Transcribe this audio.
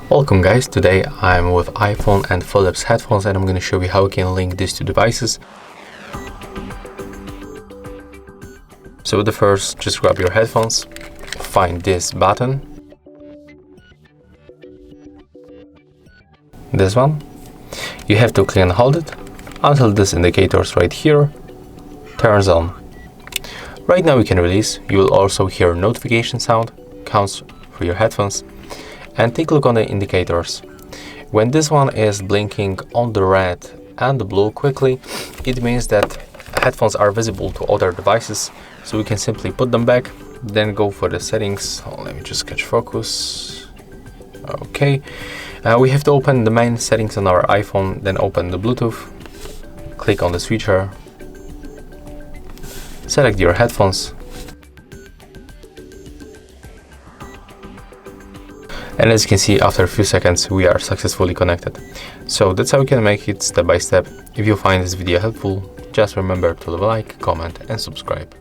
Welcome guys, today I'm with iPhone and Philips headphones and I'm going to show you how you can link these two devices. So the first, just grab your headphones, find this button, this one. You have to click and hold it until this indicators right here turns on. Right now you can release. You will also hear a notification sound, counts for your headphones. And take a look on the indicators. When this one is blinking on the red and the blue quickly, it means that headphones are visible to other devices. So we can simply put them back, then go for the settings. Let me just catch focus. Okay. We have to open the main settings on our iPhone, then open the Bluetooth, click on the switcher, select your headphones, and as you can see, after a few seconds we are successfully connected. So that's how you can make it step by step. If you find this video helpful, just remember to leave a like, comment and subscribe.